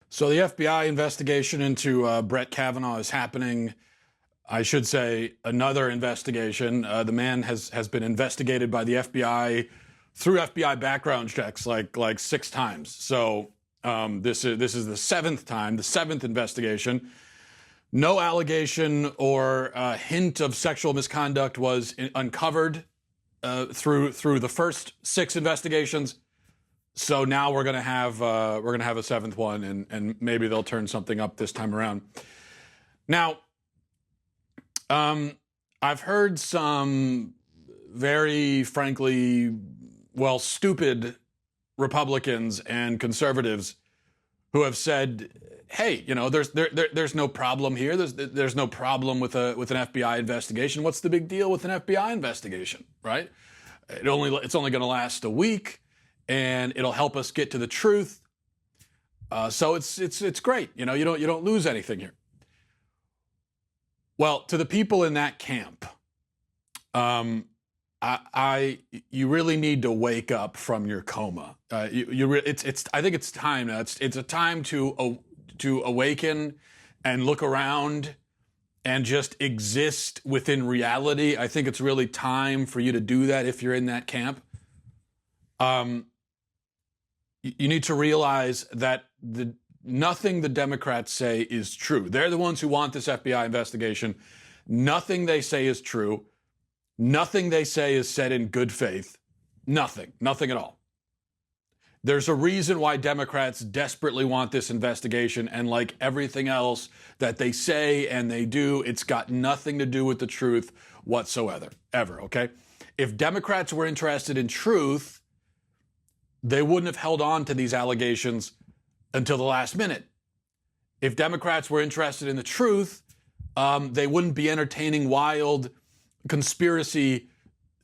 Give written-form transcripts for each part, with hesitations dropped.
So the FBI investigation into Brett Kavanaugh is happening. I should say another investigation. The man has been investigated by the FBI through FBI background checks like 6 times. So this is the 7th time, the 7th investigation. No allegation or hint of sexual misconduct was uncovered through the first 6 investigations. So now we're gonna have a 7th one, and maybe they'll turn something up this time around. Now, I've heard some very frankly, stupid Republicans and conservatives who have said, "Hey, there's no problem here. There's no problem with an FBI investigation. What's the big deal with an FBI investigation, right? It's only going to last a week, and it'll help us get to the truth. So it's great. You don't lose anything here." Well, to the people in that camp, you really need to wake up from your coma. I think it's time now. It's a time to awaken and look around and just exist within reality. I think it's really time for you to do that if you're in that camp. You need to realize that nothing the Democrats say is true. They're the ones who want this FBI investigation. Nothing they say is true. Nothing they say is said in good faith. Nothing at all. There's a reason why Democrats desperately want this investigation, and like everything else that they say and they do, it's got nothing to do with the truth whatsoever, okay? If Democrats were interested in truth, they wouldn't have held on to these allegations until the last minute. If Democrats were interested in the truth, they wouldn't be entertaining wild conspiracy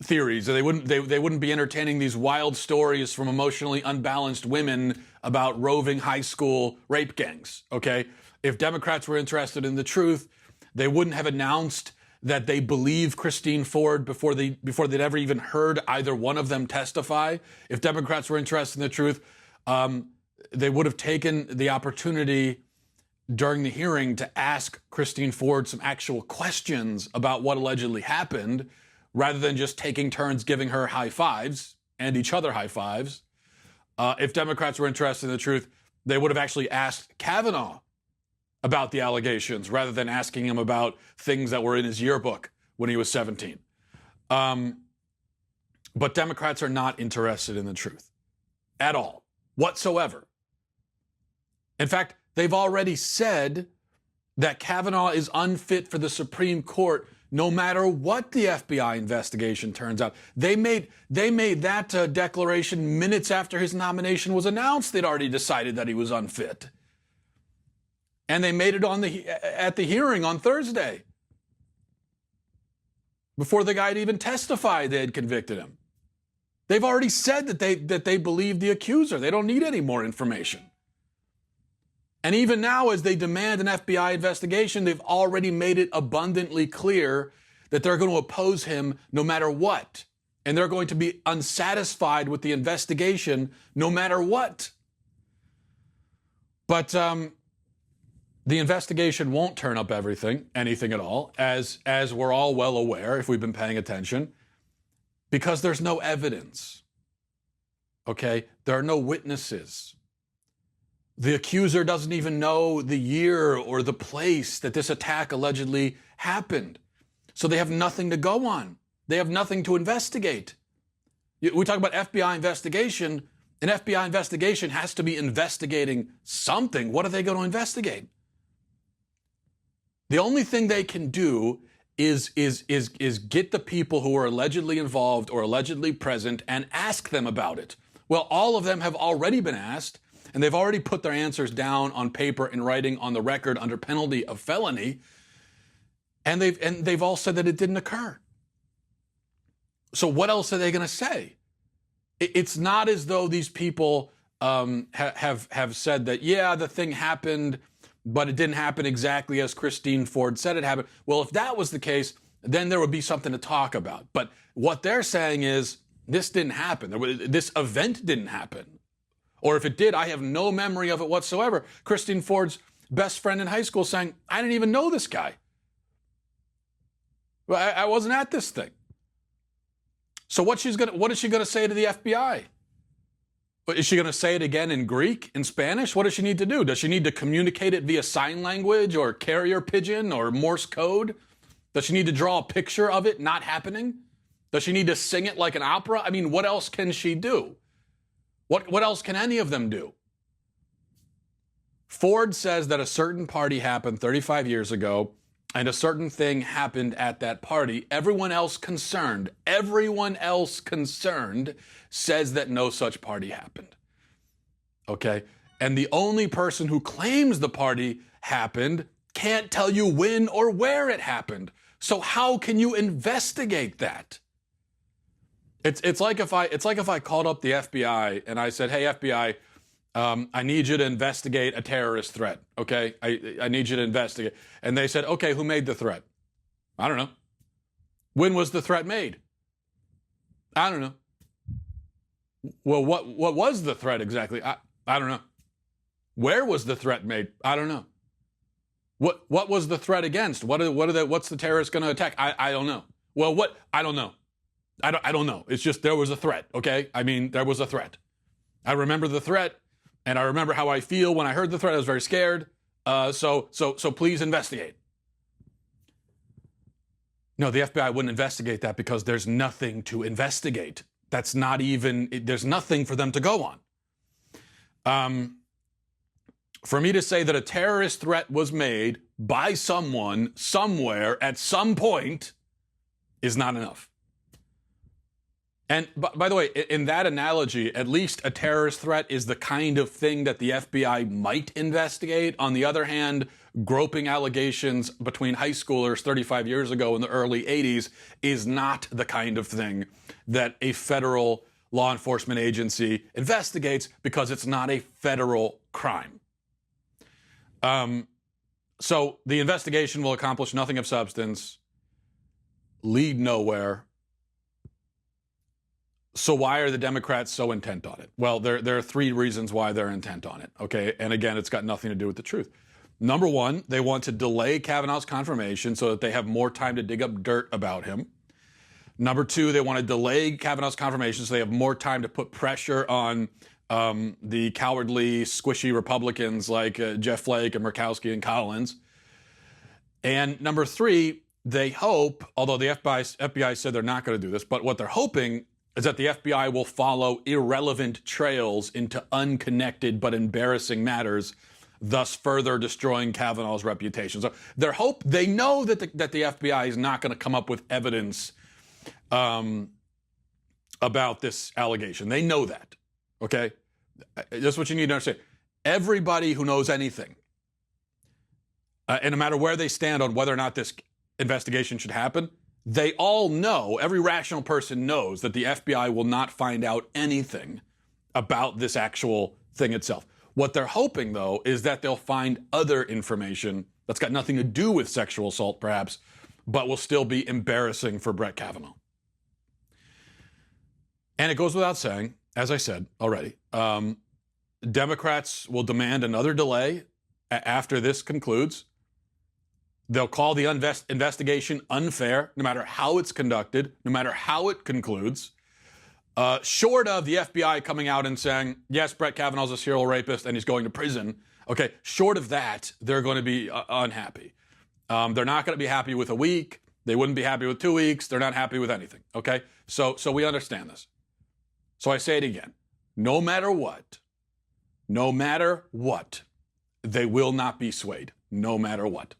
theories. They wouldn't be entertaining these wild stories from emotionally unbalanced women about roving high school rape gangs, okay? If Democrats were interested in the truth, they wouldn't have announced that they believe Christine Ford before they'd ever even heard either one of them testify. If Democrats were interested in the truth, they would have taken the opportunity during the hearing to ask Christine Ford some actual questions about what allegedly happened, rather than just taking turns giving her high fives and each other high fives. If Democrats were interested in the truth, they would have actually asked Kavanaugh about the allegations rather than asking him about things that were in his yearbook when he was 17. But Democrats are not interested in the truth at all, whatsoever. In fact, they've already said that Kavanaugh is unfit for the Supreme Court no matter what the FBI investigation turns out. They made that declaration minutes after his nomination was announced. They'd already decided that he was unfit. And they made it at the hearing on Thursday. Before the guy had even testified, they had convicted him. They've already said that they believe the accuser. They don't need any more information. And even now, as they demand an FBI investigation, they've already made it abundantly clear that they're going to oppose him no matter what. And they're going to be unsatisfied with the investigation no matter what. But the investigation won't turn up anything at all, as we're all well aware if we've been paying attention, because there's no evidence. Okay? There are no witnesses. The accuser doesn't even know the year or the place that this attack allegedly happened. So they have nothing to go on. They have nothing to investigate. We talk about FBI investigation. An FBI investigation has to be investigating something. What are they going to investigate? The only thing they can do is get the people who are allegedly involved or allegedly present and ask them about it. Well, all of them have already been asked. And they've already put their answers down on paper in writing on the record under penalty of felony. And they've all said that it didn't occur. So what else are they going to say? It's not as though these people have said that, yeah, the thing happened, but it didn't happen exactly as Christine Ford said it happened. Well, if that was the case, then there would be something to talk about. But what they're saying is this didn't happen. This event didn't happen. Or if it did, I have no memory of it whatsoever. Christine Ford's best friend in high school saying, I didn't even know this guy. I wasn't at this thing. So what is she gonna say to the FBI? Is she gonna say it again in Greek, in Spanish? What does she need to do? Does she need to communicate it via sign language or carrier pigeon or Morse code? Does she need to draw a picture of it not happening? Does she need to sing it like an opera? I mean, what else can she do? What else can any of them do? Ford says that a certain party happened 35 years ago and a certain thing happened at that party. Everyone else concerned says that no such party happened. Okay? And the only person who claims the party happened can't tell you when or where it happened. So how can you investigate that? It's like if I called up the FBI and I said, "Hey FBI, I need you to investigate a terrorist threat. Okay, I need you to investigate." And they said, "Okay, who made the threat?" I don't know. When was the threat made? I don't know. Well, what was the threat exactly? I don't know. Where was the threat made? I don't know. What was the threat against? What's the terrorist going to attack? I don't know. Well, I don't know. I don't know. It's just there was a threat, okay? I mean, there was a threat. I remember the threat, and I remember how I feel when I heard the threat. I was very scared. So please investigate. No, the FBI wouldn't investigate that because there's nothing to investigate. There's nothing for them to go on. For me to say that a terrorist threat was made by someone, somewhere, at some point, is not enough. And by the way, in that analogy, at least a terrorist threat is the kind of thing that the FBI might investigate. On the other hand, groping allegations between high schoolers 35 years ago in the early 80s is not the kind of thing that a federal law enforcement agency investigates because it's not a federal crime. So the investigation will accomplish nothing of substance, lead nowhere. So why are the Democrats so intent on it? Well, there are three reasons why they're intent on it, okay? And again, it's got nothing to do with the truth. Number one, they want to delay Kavanaugh's confirmation so that they have more time to dig up dirt about him. Number two, they want to delay Kavanaugh's confirmation so they have more time to put pressure on the cowardly, squishy Republicans like Jeff Flake and Murkowski and Collins. And number three, they hope, although the FBI said they're not going to do this, but what they're hoping is that the FBI will follow irrelevant trails into unconnected but embarrassing matters, thus further destroying Kavanaugh's reputation. So they know that the FBI is not going to come up with evidence about this allegation. They know that, okay? That's what you need to understand. Everybody who knows anything, and no matter where they stand on whether or not this investigation should happen, they all know, every rational person knows that the FBI will not find out anything about this actual thing itself. What they're hoping, though, is that they'll find other information that's got nothing to do with sexual assault, perhaps, but will still be embarrassing for Brett Kavanaugh. And it goes without saying, as I said already, Democrats will demand another delay after this concludes. They'll call the investigation unfair, no matter how it's conducted, no matter how it concludes. Short of the FBI coming out and saying, yes, Brett Kavanaugh's a serial rapist and he's going to prison. Okay, short of that, they're going to be unhappy. They're not going to be happy with a week. They wouldn't be happy with 2 weeks. They're not happy with anything. Okay, so we understand this. So I say it again. No matter what, they will not be swayed. No matter what.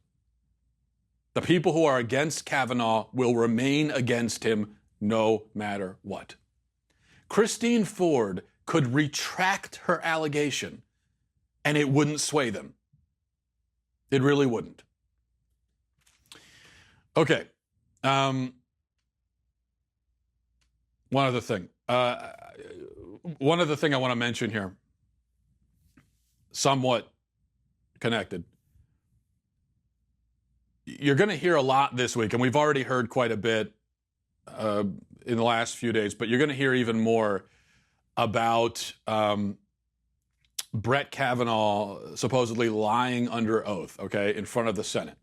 The people who are against Kavanaugh will remain against him no matter what. Christine Ford could retract her allegation and it wouldn't sway them. It really wouldn't. Okay. One other thing. One other thing I want to mention here, somewhat connected. You're going to hear a lot this week, and we've already heard quite a bit in the last few days, but you're going to hear even more about Brett Kavanaugh supposedly lying under oath, okay, in front of the Senate.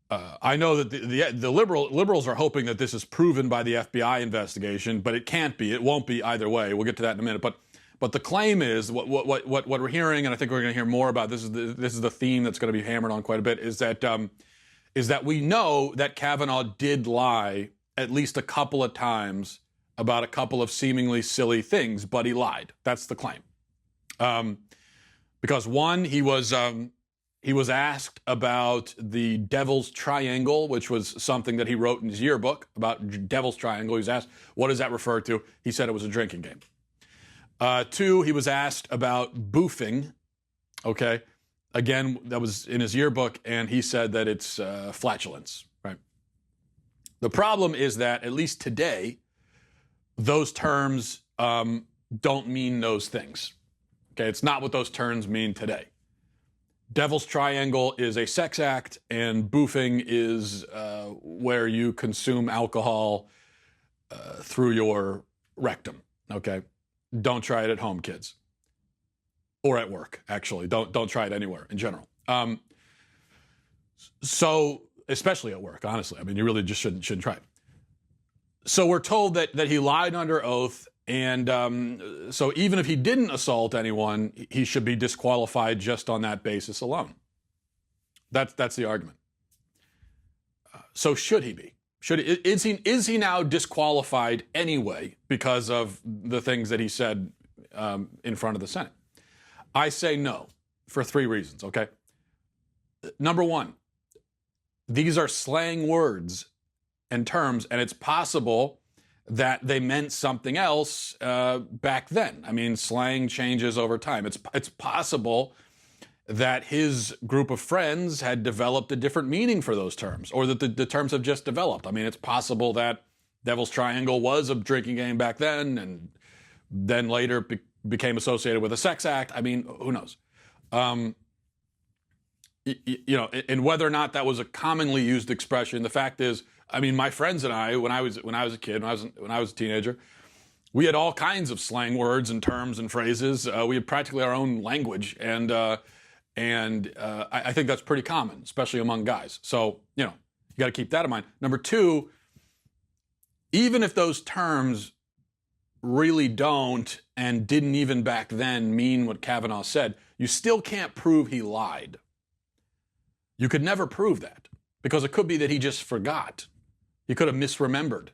I know that the liberals are hoping that this is proven by the FBI investigation, but it can't be. It won't be either way. We'll get to that in a minute. But the claim is what we're hearing, and I think we're going to hear more about. This is the theme that's going to be hammered on quite a bit. Is that we know that Kavanaugh did lie at least a couple of times about a couple of seemingly silly things, but he lied. That's the claim. Because one, he was asked about the Devil's Triangle, which was something that he wrote in his yearbook about Devil's Triangle. He was asked, what does that refer to? He said it was a drinking game. Two, he was asked about boofing. Okay. Again, that was in his yearbook, and he said that it's flatulence, right? The problem is that, at least today, those terms don't mean those things. Okay, it's not what those terms mean today. Devil's Triangle is a sex act, and boofing is where you consume alcohol through your rectum. Okay, don't try it at home, kids, or at work. Actually, don't try it anywhere in general. So, especially at work, honestly, I mean, you really just shouldn't try it. So we're told that he lied under oath, and so even if he didn't assault anyone, he should be disqualified just on that basis alone. That's the argument. So should he be? Is he now disqualified anyway because of the things that he said in front of the Senate? I say no for three reasons. Okay. Number one, these are slang words and terms, and it's possible that they meant something else back then. I mean, slang changes over time. It's possible that his group of friends had developed a different meaning for those terms, or that the terms have just developed. I mean, it's possible that Devil's Triangle was a drinking game back then, and then later became associated with a sex act. I mean, who knows? You know, and whether or not that was a commonly used expression, the fact is, I mean, my friends and I, when I was a kid, when I was a teenager, we had all kinds of slang words and terms and phrases. We had practically our own language, and I think that's pretty common, especially among guys. So, you know, you got to keep that in mind. Number two, even if those terms really don't and didn't even back then mean what Kavanaugh said, you still can't prove he lied. You could never prove that, because it could be that he just forgot. He could have misremembered.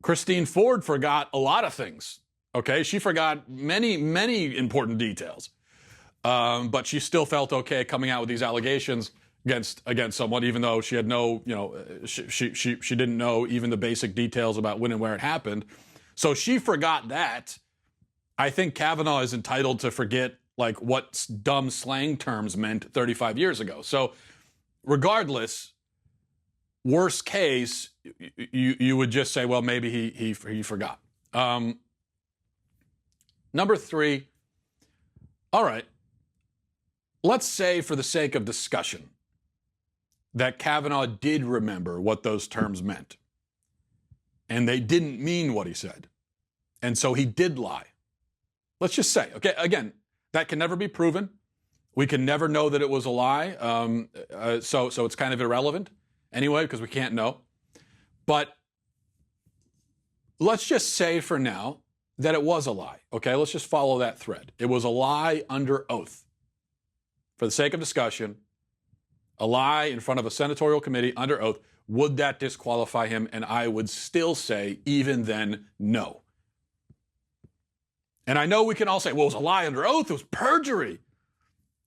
Christine Ford forgot a lot of things. Okay, she forgot many, many important details, but she still felt okay coming out with these allegations against someone, even though she had no, you know, she didn't know even the basic details about when and where it happened. So she forgot that. I think Kavanaugh is entitled to forget like what dumb slang terms meant 35 years ago. So regardless, worst case, you would just say, well, maybe he forgot. Number three, all right, let's say for the sake of discussion that Kavanaugh did remember what those terms meant, and they didn't mean what he said, and so he did lie. Let's just say, okay, again, that can never be proven. We can never know that it was a lie, so it's kind of irrelevant anyway, because we can't know. But let's just say for now that it was a lie, okay? Let's just follow that thread. It was a lie under oath. For the sake of discussion, a lie in front of a senatorial committee under oath, would that disqualify him? And I would still say, even then, no. And I know we can all say, well, it was a lie under oath. It was perjury.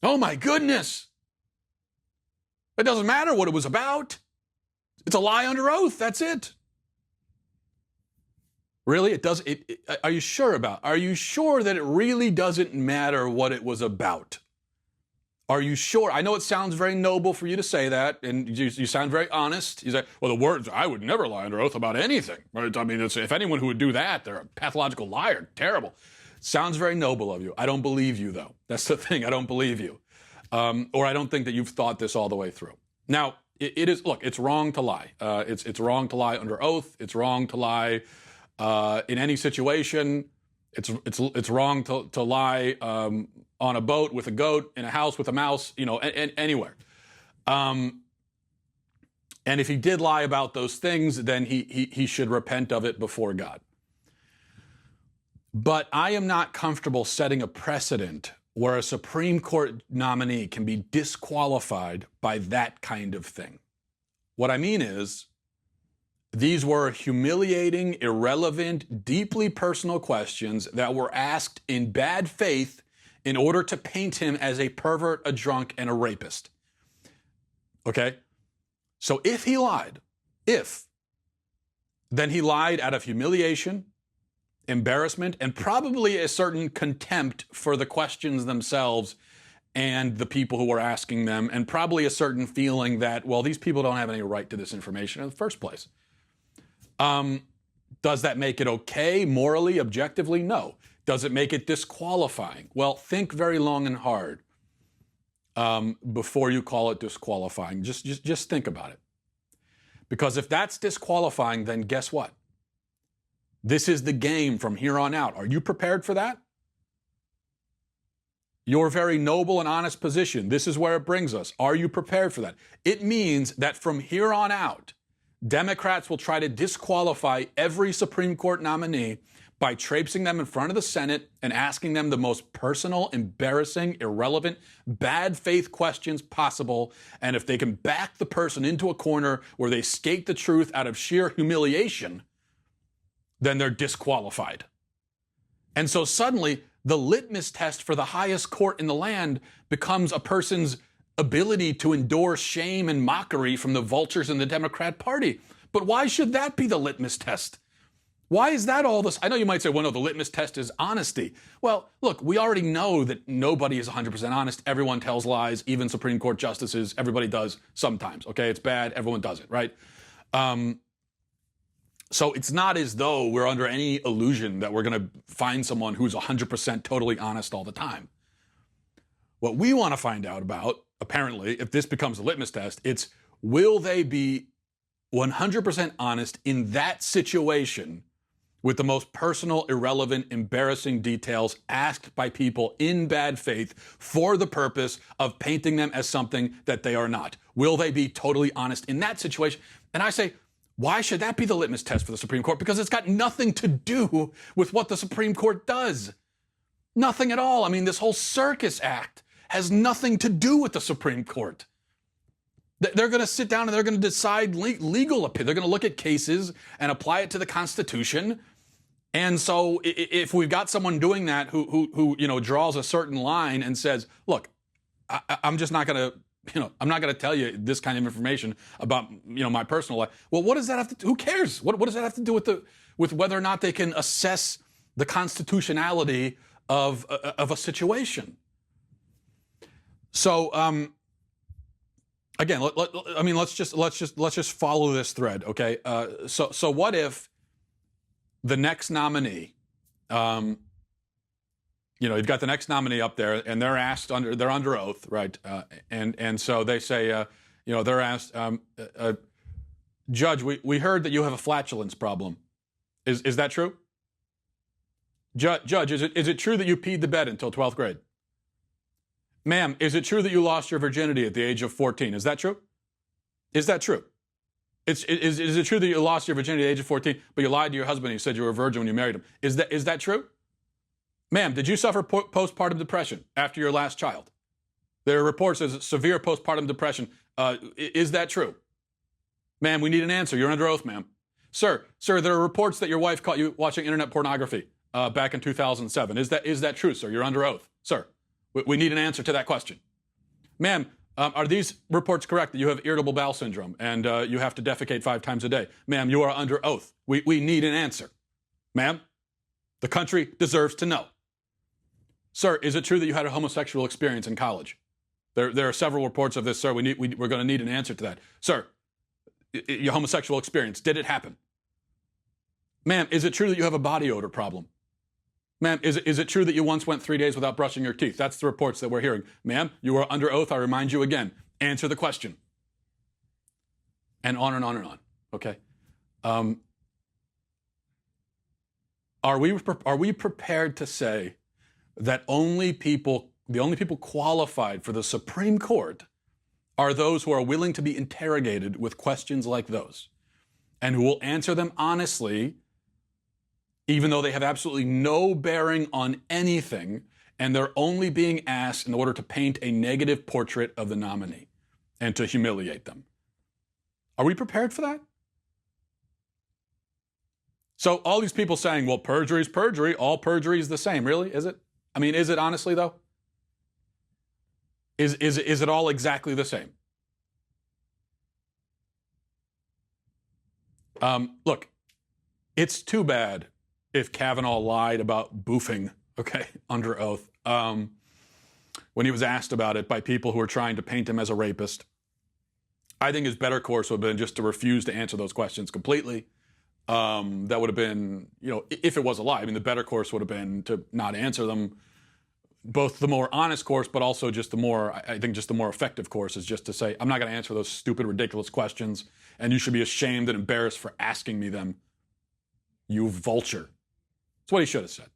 Oh, my goodness. It doesn't matter what it was about. It's a lie under oath. That's it. Really? It does. Are you sure are you sure that it really doesn't matter what it was about? Are you sure? I know it sounds very noble for you to say that, and you sound very honest. You say, well, the words, I would never lie under oath about anything. Right? I mean, if anyone who would do that, they're a pathological liar. Terrible. Sounds very noble of you. I don't believe you, though. That's the thing. I don't believe you. Or I don't think that you've thought this all the way through. Now, it is, look, it's wrong to lie. It's wrong to lie under oath. It's wrong to lie in any situation. It's wrong to lie on a boat with a goat, in a house with a mouse, anywhere. And if he did lie about those things, then he should repent of it before God. But I am not comfortable setting a precedent where a Supreme Court nominee can be disqualified by that kind of thing. What I mean is, these were humiliating, irrelevant, deeply personal questions that were asked in bad faith in order to paint him as a pervert, a drunk, and a rapist. Okay? So if he lied, then he lied out of humiliation, embarrassment, and probably a certain contempt for the questions themselves and the people who were asking them, and probably a certain feeling that, well, these people don't have any right to this information in the first place. Does that make it okay morally, objectively? No. Does it make it disqualifying? Well, think very long and hard before you call it disqualifying. Just think about it. Because if that's disqualifying, then guess what? This is the game from here on out. Are you prepared for that? Your very noble and honest position, this is where it brings us. Are you prepared for that? It means that from here on out, Democrats will try to disqualify every Supreme Court nominee by traipsing them in front of the Senate and asking them the most personal, embarrassing, irrelevant, bad faith questions possible. And if they can back the person into a corner where they skate the truth out of sheer humiliation, then they're disqualified. And so suddenly, the litmus test for the highest court in the land becomes a person's ability to endure shame and mockery from the vultures in the Democrat Party. But why should that be the litmus test? Why is that all this? I know you might say, well, no, the litmus test is honesty. Well, look, we already know that nobody is 100% honest. Everyone tells lies, even Supreme Court justices. Everybody does sometimes, okay? It's bad. Everyone does it, right? So it's not as though we're under any illusion that we're going to find someone who's 100% totally honest all the time. What we want to find out about, apparently, if this becomes a litmus test, it's will they be 100% honest in that situation with the most personal, irrelevant, embarrassing details asked by people in bad faith for the purpose of painting them as something that they are not? Will they be totally honest in that situation? And I say, why should that be the litmus test for the Supreme Court? Because it's got nothing to do with what the Supreme Court does. Nothing at all. I mean, this whole circus act has nothing to do with the Supreme Court. They're going to sit down and they're going to decide legal opinion. They're going to look at cases and apply it to the Constitution. And so if we've got someone doing that who draws a certain line and says, look, I'm just not going to, I'm not going to tell you this kind of information about, my personal life. Well, what does that have to do? Who cares? What does that have to do with whether or not they can assess the constitutionality of a situation? So, again, let's just follow this thread, okay? So what if the next nominee, you've got the next nominee up there, and they're under oath, right? And so they say, they're asked, Judge, we heard that you have a flatulence problem. Is that true? Judge, is it true that you peed the bed until 12th grade? Ma'am, is it true that you lost your virginity at the age of 14? Is that true? Is that true? Is it true that you lost your virginity at the age of 14, but you lied to your husband and you said you were a virgin when you married him? Is that true? Ma'am, did you suffer postpartum depression after your last child? There are reports of severe postpartum depression. Is that true? Ma'am, we need an answer. You're under oath, ma'am. Sir, there are reports that your wife caught you watching internet pornography back in 2007. Is that true, sir? You're under oath. Sir, we need an answer to that question. Ma'am, are these reports correct that you have irritable bowel syndrome and you have to defecate 5 times a day? Ma'am, you are under oath. We need an answer. Ma'am, the country deserves to know. Sir, is it true that you had a homosexual experience in college? There are several reports of this, sir. We're going to need an answer to that. Sir, your homosexual experience, did it happen? Ma'am, is it true that you have a body odor problem? Ma'am, is it true that you once went 3 days without brushing your teeth? That's the reports that we're hearing. Ma'am, you are under oath. I remind you again. Answer the question. And on and on and on. Okay? Are we prepared to say that the only people qualified for the Supreme Court are those who are willing to be interrogated with questions like those and who will answer them honestly, even though they have absolutely no bearing on anything, and they're only being asked in order to paint a negative portrait of the nominee and to humiliate them? Are we prepared for that? So all these people saying, well, perjury is perjury, all perjury is the same. Really? Is it? I mean, is it honestly, though? Is it all exactly the same? Look, it's too bad if Kavanaugh lied about boofing, okay, under oath, when he was asked about it by people who are trying to paint him as a rapist. I think his better course would have been just to refuse to answer those questions completely. That would have been, if it was a lie, I mean, the better course would have been to not answer them. Both the more honest course, but also just the more effective course is just to say, I'm not going to answer those stupid, ridiculous questions, and you should be ashamed and embarrassed for asking me them, you vulture. That's what he should have said.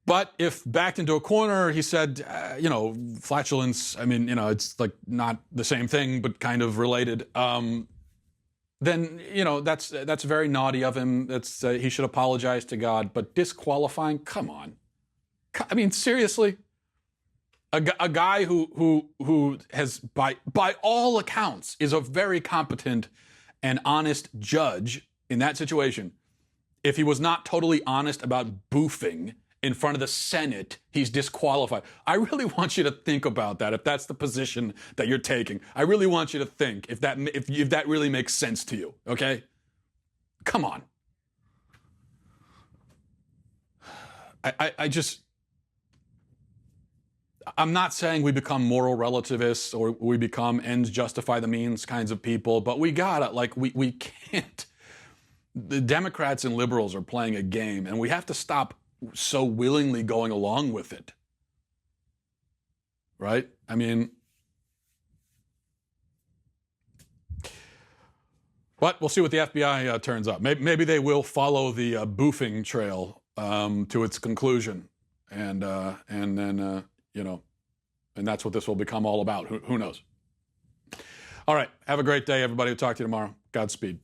But if backed into a corner, he said, flatulence, I mean, it's like not the same thing, but kind of related, then, that's very naughty of him. That's he should apologize to God. But disqualifying, come on. I mean, seriously? A guy who has, by all accounts, is a very competent and honest judge in that situation. If he was not totally honest about boofing in front of the Senate, he's disqualified. I really want you to think about that, if that's the position that you're taking. I really want you to think if that really makes sense to you, okay? Come on. I'm not saying we become moral relativists or we become ends justify the means kinds of people, but we can't. The Democrats and liberals are playing a game, and we have to stop so willingly going along with it. Right? I mean, but we'll see what the FBI turns up. Maybe they will follow the boofing trail to its conclusion, and then and that's what this will become all about. Who knows? All right. Have a great day, everybody. We'll talk to you tomorrow. Godspeed.